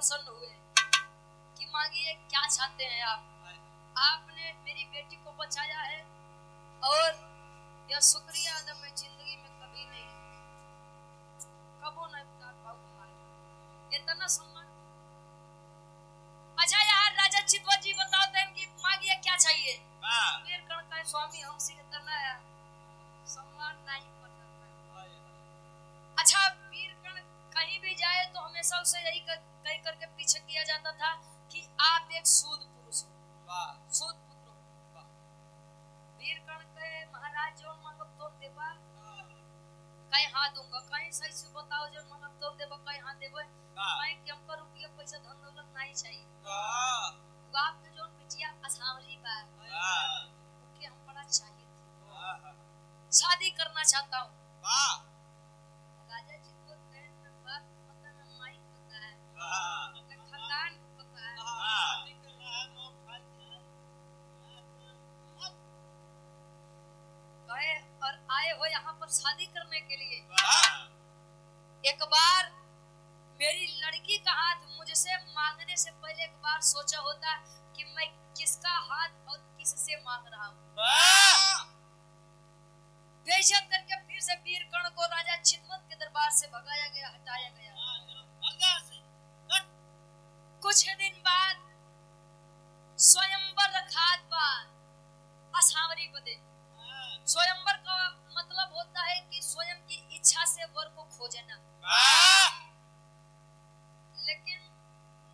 प्रसन्न हुए कि मांगिए क्या चाहते हैं आप। आपने मेरी बेटी को बचाया है और यह शुक्रिया अदा मैं जिंदगी में कभी नहीं बता पाऊंगा। इतना सम्मान। अच्छा यार राजा चितवन जी बताते हैं कि मांगिए क्या चाहिए। वीर कण का स्वामी हमसे इतना सम्मान नहीं पता। अच्छा वीर कण कहीं भी जाए तो हमेशा उसे यही कह करके पीछे किया जाता था कि आप एक सूद पुरुष हो, सूद पुत्र हो। वीर कण के महाराज जो मांगब तो देवा, कहीं हाथ दूंगा, कहीं सही से बताओ जो मांगब तो देवा, कहीं हाथ देवे, कहीं कि हमको रुपया पैसा धन दौलत नहीं चाहिए। बाप के जो बिटिया असावरी बा ओके हम बड़ा चाहिए थे, शादी करना चाहता हूँ। राजा जी को बात पता न माई पता है, खानदान पता है। गए और आए हो यहाँ पर शादी करने के लिए। एक बार मेरी लड़की का हाथ मुझसे मांगने से पहले एक बार सोचा होता कि मैं किसका हाथ और किससे मांग रहा हूँ। बेइज्जत करके फिर से वीर कर्ण को राजा चितवन के दरबार से भगाया गया, हटाया गया। कुछ दिन बाद स्वयंवर रखात बाद असावरी बदे। स्वयंवर का मतलब होता है कि स्वयं की इच्छा से वर को खोजना, लेकिन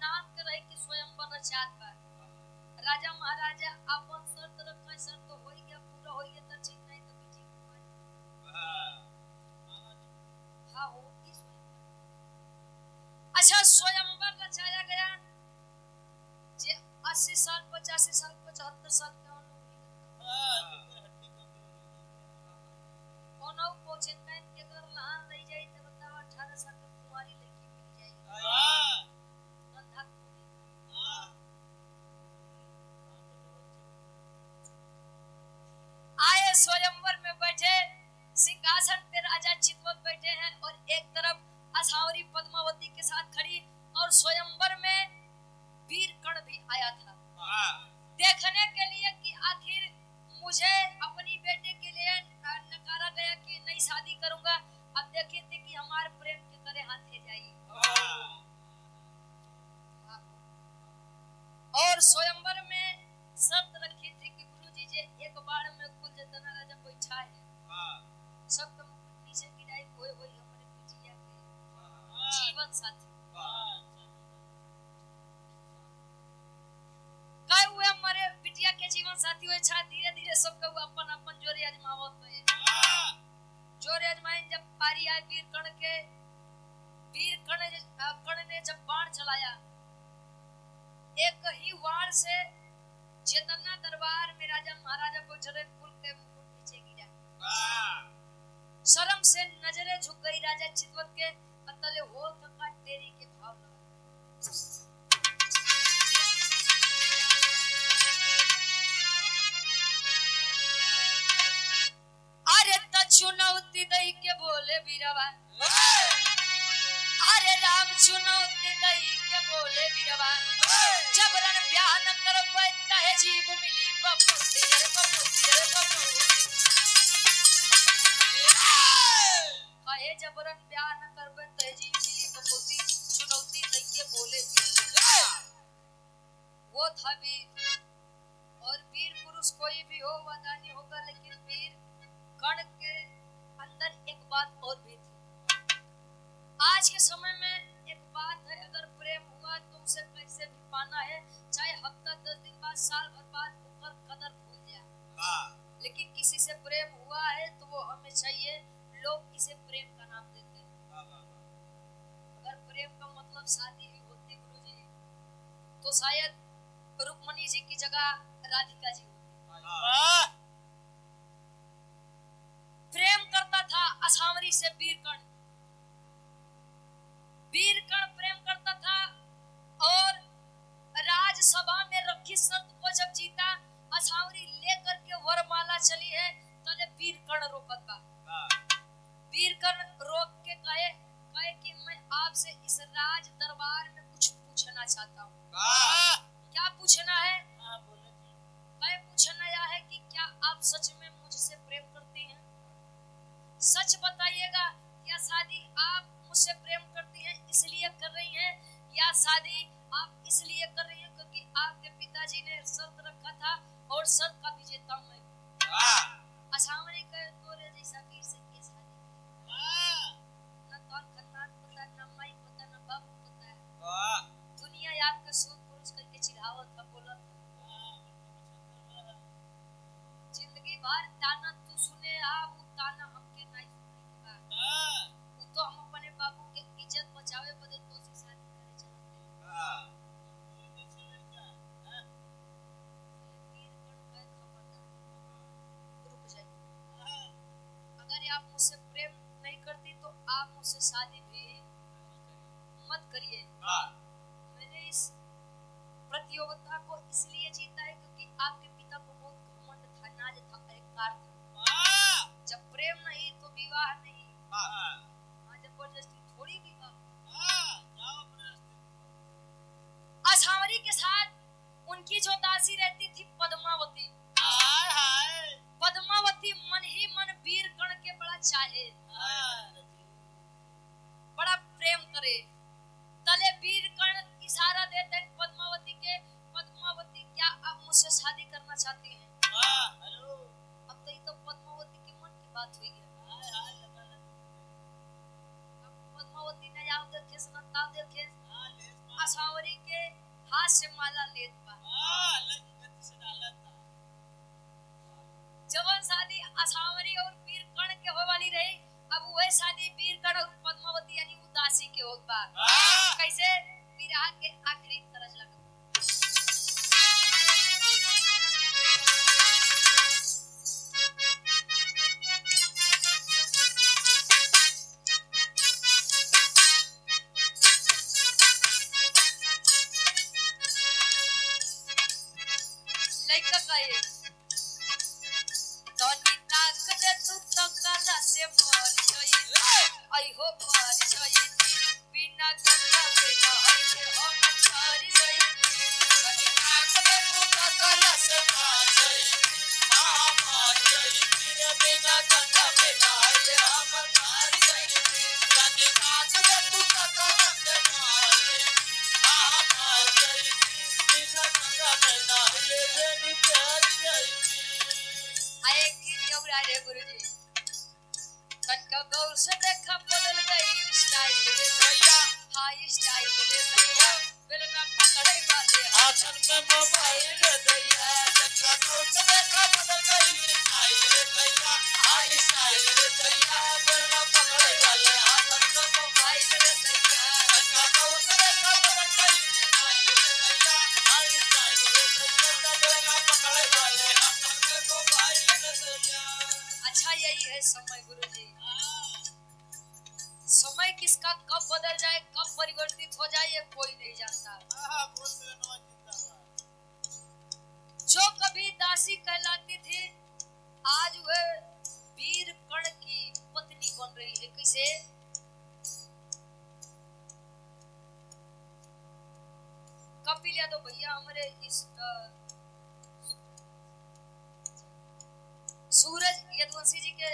नाम के रहे कि स्वयंवर रचात बा। राजा महाराजा अपन शर्त रखे, शर्त तो हो गया, पूरा हो गया तो ठीक, नहीं तो बेटी हाँ हो की स्वयंवर। अच्छा स्वयंवर रचाया गया। जे 80 साल 85 साल 75 साल के कोनो पहुंचे के अगर लहान रह जाए तो बताओ 18 साल की कुंवारी लड़की मिल जाएगी। आए स्वयंवर में बैठे, सिंहासन पे राजा चितवन बैठे हैं और एक तरफ असावरी पद्मावती के साथ खड़ी, और स्वयंवर में वीर कर्ण भी आया था देखने के लिए कि आखिर मुझे अपनी बेटे के लिए नकारा गया कि नहीं शादी करूंगा। अब देखिए थे कि हमारे प्रेम के करे हाथे जाइए। और स्वयंवर में शर्त रखी थी कि गुरुजी जी एक बार में कुल जितना राजा बैठा है सब तुम नीचे गिराई होए होए हमारे बिटिया के जीवन साथी काय हुए हमारे बिटिया के जीवन साथी हुए। छा धीरे धीरे सबका अपन अपन जोरे आजमावत है। जोरे आजमाइन जब पारी आए वीर कर्ण के, वीर कर्ण ने जब बाण चलाया, एक ही वार से चेतना दरबार में राजा महाराजा बैठे कुल के मुकुट नीचे गिरा। शर्म से नजरें झुक गई राजा चितवन के, अतले हो थका तेरी के भाव लगा। अरे त चुनौती दई के बोले बीरवा, अरे राम चुनौती दई के बोले बीरवा, जबरन ब्याह न करो पैदा है जीव मिली बबूती रे बबूती रे बबूती। कहे जबरन ब्याह न करबे तो जीव मिली बबूती, चुनौती दई के बोले बीरवा। वो था वीर, और वीर पुरुष कोई भी हो वदा नहीं होगा, लेकिन वीर कर्ण के अंदर एक बात और भी थी। आज के समय में एक बात है, अगर प्रेम हुआ तो उसे कैसे भी पाना है, चाहे हफ्ता 10 दिन बाद साल भर बाद ऊपर कदर भूल जाए। लेकिन किसी से प्रेम हुआ है तो वो हमें चाहिए, लोग इसे प्रेम का नाम देते हैं। अगर प्रेम का मतलब शादी भी होती गुरुजी तो शायद रुक्मणी जी की जगह राधिका जी होती। प्रेम करता था असावरी से वीर कर्ण। वीर कर्ण प्रेम करता था और राजसभा में रखी शर्त को जब जीता, असावरी लेकर के वरमाला चली है, तले वीर कर्ण रोकत बा। वीर कर्ण रोक के कहे कि मैं आपसे इस राज दरबार में कुछ पूछ मुझसे शादी भी मत करिए। मैंने इस प्रतियोगिता को इसलिए जीता है क्योंकि आपके पिता को बहुत घमंड था, नाज था, अहंकार था। जब प्रेम नहीं तो विवाह नहीं, जबरदस्ती थोड़ी विवाह। असावरी के साथ उनकी जो दासी रहती थी पद्मावती, पद्मावती मन ही मन वीरकण के बड़ा चाहे, बड़ा प्रेम करे। तले वीरकण इशारा देते हैं पद्मावती के, पद्मावती क्या आप मुझसे शादी करना चाहती हैं? अब तो पद्मावती के मन की बात हुई है। पद्मावती ने जाओ देखे सुनता देखे असावरी के हाथ से माला लेत पा। जब शादी असावरी और वीरकण के हो वाली रही, अब वह शादी वीरकण और पद्मावती यानी उदासी के हो पा। कैसे विराह के आखिरी तरज लगा। लइका कहे तोनी ताकत तू तो कला से मर गई, आई हो मर गई बिना गंगा बिना हर हम मर गई। तोनी ताकत तू तो कला से मर गई, मर गई बिना गंगा बिना हर हम मर गई। तोनी ताकत तू तो कला से मर गई, मर गई बिना गंगा बिना हर मर गई। आए की जोड़ा रे गुरुजी कनका गौर से देखा बदल गई स्टाइल रे भैया, हाई स्टाइल रे भैया, बेलना पकड़े वाले हाथन में मोबाइल रे भैया। कनका गौर से देखा बदल गई स्टाइल रे भैया, हाई स्टाइल रे भैया, बेलना पकड़े वाले हाथन में मोबाइल रे भैया। कनका गौर से देखा बदल गई स्टाइल रे भैया, हाई स्टाइल रे भैया, बेलना पकड़े वाले हाथन में मोबाइल रे भैया। अच्छा यही है समय गुरुजी। समय किसका कब बदल जाए, कब परिवर्तित हो जाए, ये कोई नहीं जानता। जो कभी दासी कहलाती थी आज वह वीरकण की पत्नी बन रही है। कैसे? कपिल यादव भैया हमारे इस सूरज यदुवंशी जी के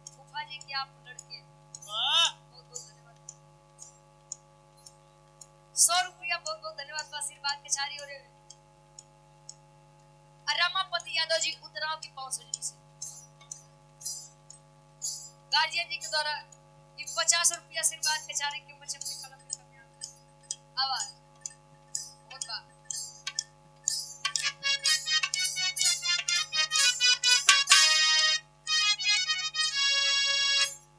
फूफा जी के आप लड़के, बहुत बहुत धन्यवाद। 100 रुपया बहुत बहुत धन्यवाद। आशीर्वाद के चारी और रमापति यादव जी उतराव की पहुंचनी से गार्जियन जी के द्वारा 50 रुपया आशीर्वाद के चारे के बच्चे अपनी कलम में करने आवाज बहुत बात।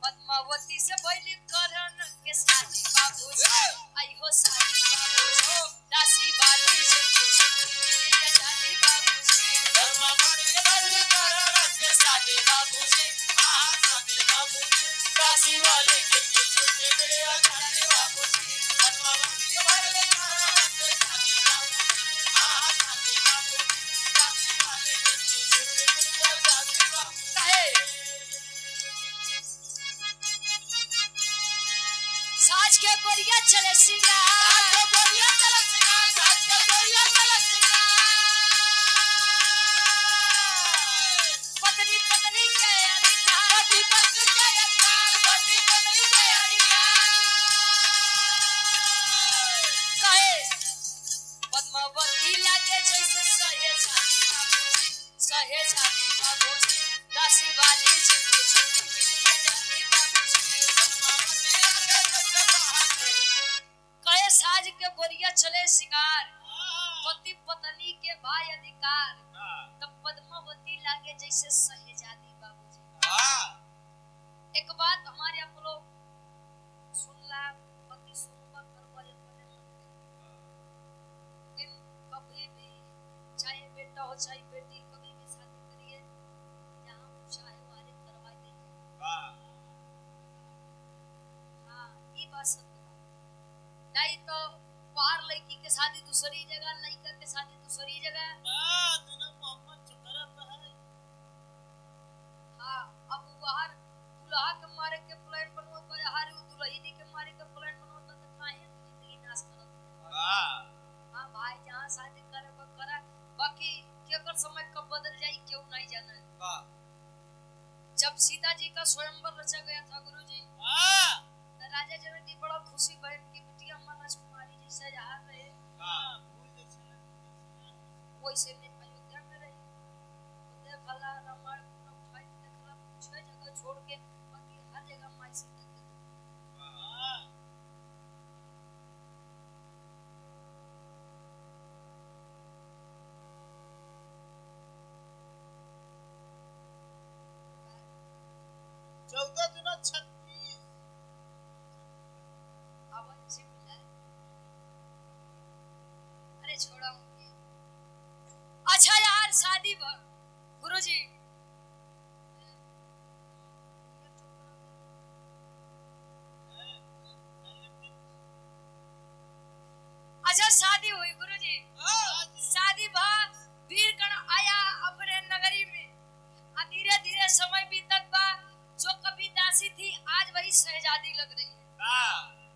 पद्मावती से बैली करण के साथी बाबू आई हो साथी बाबू दासी वाली से ये जाती बाबू पद्मावती से बैली करण के साथी बाबू साथी बाबू दासी वाली के छुट्टी मिले जाती बाबू पद्मावती से बैली करण के साथी बाबू साथी बाबू दासी वाली के छुट्टी मिले जाती बाबू। साज के गोरिया चले सिंगार, साज के गोरिया चले सिंगार, साज के गोरिया चले सिंगार। पत्नी पत्नी के अधिकार, पति पत्नी के अधिकार, पति पत्नी के अधिकार। कहे पद्मावती लागे जैसे सहे जाती बाबूजी दासी वाली जिंदगी छुट्टी मिल जाती बाबूजी। कहे साज के गोरिया चले शिकार, पति पत्नी के भाई अधिकार, तब पद्मावती लागे जैसे सहेजादी बाबूजी। एक बात हमारे आप लोग सुनला पति सुनवा करवा लेकिन कभी भी चाहे बेटा हो चाहे बेटी कभी भी शादी करिए जहाँ चाहे वाले करवा दीजिए। हाँ बात सत्य बात। नहीं तो पार लड़की के शादी दूसरी जगह, लड़का के शादी दूसरी जगह। हाँ, अब बाहर दुल्हा के मारे के प्लान बनवत बा, हर दुल्हनी के मारे के प्लान बनवत त काहे जिंदगी नाश करत। हां भाई, जहां शादी करे वो करा, बाकी केकर समय कब बदल जाई क्यों नहीं जाना है। जब सीता जी का स्वयंवर रचा गया था गुरुजी, राजा जनक जी बड़ा खुशी बहन की बिटिया अम्मा राजकुमारी जी से यहाँ रहे, वैसे में अयोध्या में रही। देखला रामायण उठाई, देखला कुछ जगह छोड़ के, बाकी हर जगह माई सीता के। छोड़ा मुझे। अच्छा यार, शादी गुरुजी अच्छा शादी हुई गुरुजी, शादी वीर कण आया अपने नगरी में। धीरे धीरे समय बीतत बा, जो कभी दासी थी आज वही शहजादी लग रही है।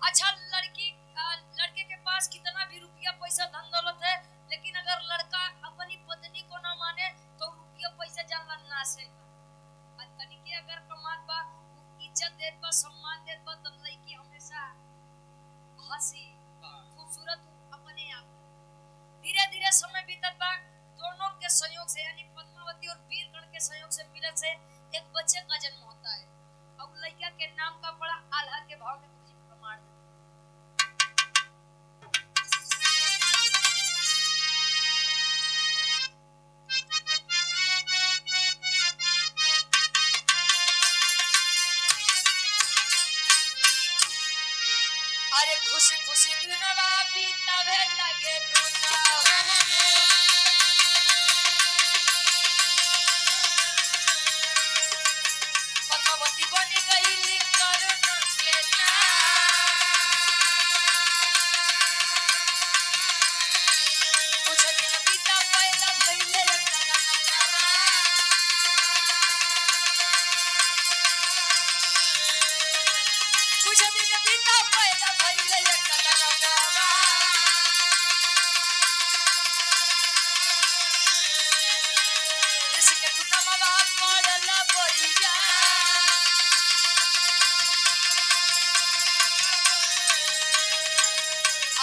अच्छा लड़के के पास कितना भी रुपया पैसा धन दौलत है, लेकिन अगर लड़का अपनी पत्नी को ना माने तो रुपया पैसा जानला नाश है। तनिके अगर कमात बा, इज्जत देत बा, सम्मान देत बा, तो लड़की हमेशा हंसी खूबसूरत अपने आप। धीरे धीरे समय बीतत बा, दोनों के संयोग से यानी पद्मावती और वीरगण के संयोग से मिलन से एक बच्चे का जन्म होता है। अब लड़का के नाम का बड़ा आल्हा के भाव में कुछ प्रमाण देते। अरे खुशी खुशी दिनवा बीतावे लगे दुनिया, पद्मावती बन गई करुण के कुछ दिन बीता पहला भइले कुछ दिन बीता पहला भइले इसके तुनमवा पड़ला परिया।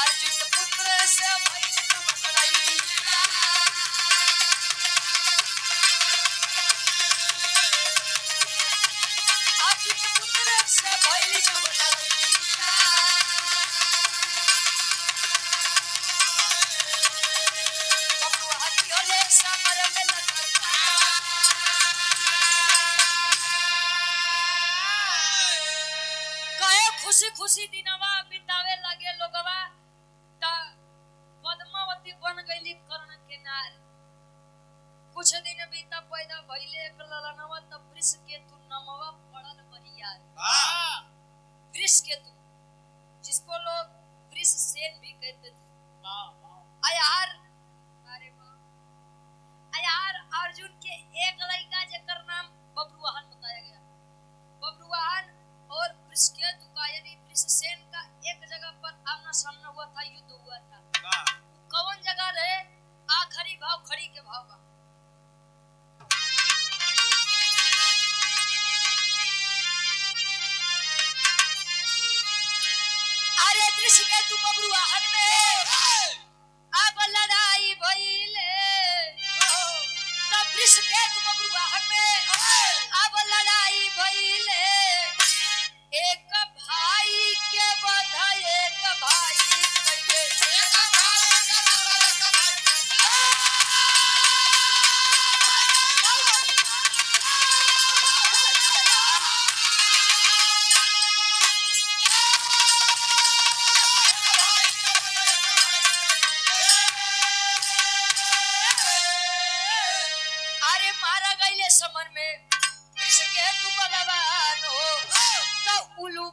अर्जुन पुत्र से भइल तुमराई, अर्जुन पुत्र से भइल तुमराई। बबलू हाथी होले समर में लगता, कहे खुशी खुशी दिनवा बितावे लगे लोगवा। ता पद्मावती बन गईली कर्ण के नार। कुछ दिन बीता पैदा भइले एक ललनवा, तब वृष केतु नमवा पड़ल बरियार। वृष केतु जिसको लोग वृष सेन भी कहते थे। अयार, अरे वाह, अयार अर्जुन के एक लड़का जेकर नाम बब्रुवाहन बताया गया। बब्रुवाहन और वृषकेतु का यानी वृषसेन का एक जगह पर आमना सामना हुआ था, युद्ध हुआ था। कौन जगह रहे? आखिरी भाव खड़ी के भाव बा। अरे वृषकेतु बब्रुवाहन में अब लड़ाई भइले, तब वृषकेतु बब्रुवाहन में अब लड़ाई भइले। एक भाई के बधा एक भाई कइले, अरे मारा गईले समर में वृषकेतु बलवान हो, तो उल्लू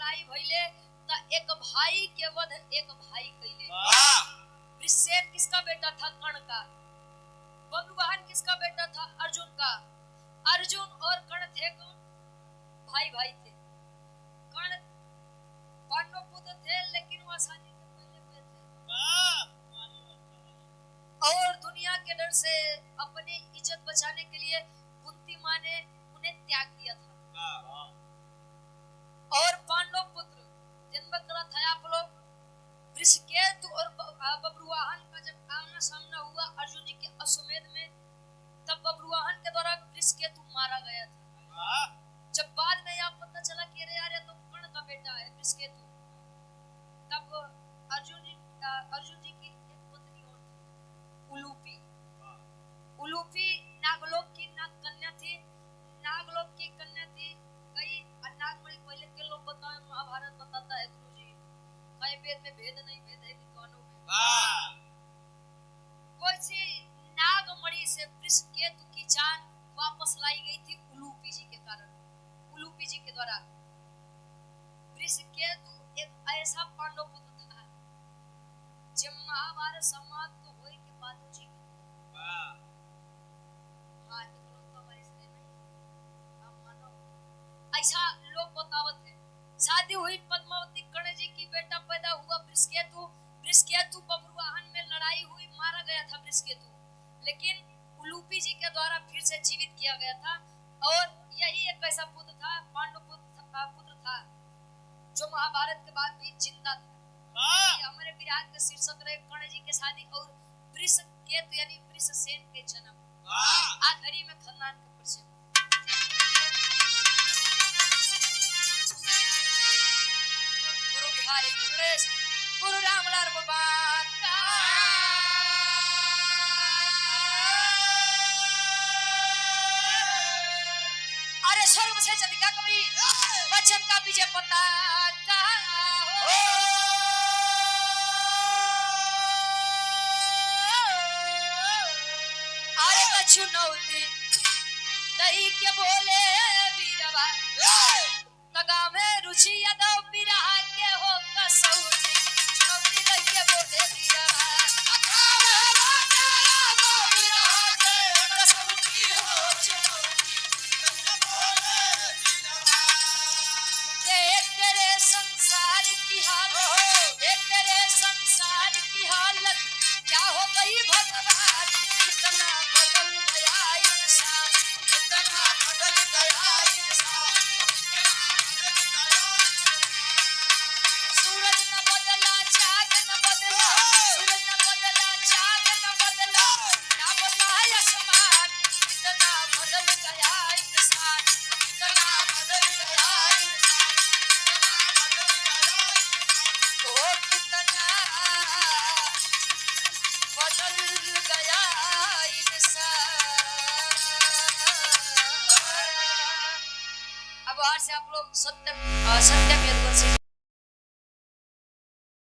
लड़ाई भइले त एक भाई के वध एक भाई कइले। वृषसेन किसका बेटा था? कर्ण का। बब्रुवाहन किसका बेटा था? अर्जुन का। अर्जुन और कर्ण थे कौन? भाई भाई थे। कर्ण पांडव पुत्र थे लेकिन वो आसानी से पहले हुए थे और दुनिया के डर से अपनी इज्जत बचाने के लिए कुंती मां ने उन्हें त्याग दिया था। और पांडव पुत्र जन्म करा था आप लोग। वृषकेतु और बब्रुवाहन का जब आमना सामना हुआ अर्जुन जी के अश्वमेध में, तब बब्रुवाहन के द्वारा वृषकेतु मारा गया था। जब बाद में यह पता चला कि अरे यार ये तो कर्ण का बेटा है वृषकेतु, तब अर्जुन जी की एक पत्नी और थी, उलूपी। उलूपी नागलोक की नाग कन्या थी। नागलोक की कन्या थी गई नागमणि। पहले के लोग बताए, महाभारत बताता है गुरुजी, कई वेद में भेद नहीं, भेद है विद्वानों में। वैसे नागमणि से वृषकेतु की जान वापस लाई गई थी उलूपी जी के कारण, उलूपी जी के द्वारा। वृषकेतु एक ऐसा पांडव पुत्र था जब महाभारत समाप्त तो होए के बाद जी ऐसा लोग बतावत है। शादी हुई पद्मावती कर्ण जी की, बेटा पैदा हुआ वृषकेतु। वृषकेतु बब्रुवाहन में लड़ाई हुई, मारा गया था वृषकेतु, लेकिन उलूपी जी के द्वारा फिर से जीवित किया गया था। और यही एक ऐसा पुत्र था, पांडव पुत्र था जो महाभारत के बाद भी जिंदा था। ये हमारे विराट के शीर्षक रहे कर्ण जी के शादी और वृषकेतु यानी वृषसेन के जन्म। आखिरी में खानदान के परिचय। गुरु बिहारी गुरुदेव गुरु रामलाल बाबा का। अरे स्वर्ग से चंदिका कवि बच्चन का विजय पताका अरे चुनौती दही के बोले बीरवा तगा में रुचि यादव बिरहा के हो कसौटी। चुनौती दही के बोले बीरवा क्या हो गई भगवान, इतना बदल गया इंसान, इतना बदल गया इंसान। सूरज न बदला, चाँद न बदला, सूरज न बदला, चाँद न बदला, ना बदला आसमान, इतना बदल गया इंसान, इतना बदल गया इंसान, ओ कितना बदल गया इंसान। अब बाहर से आप लोग सत्यम यदुवंशी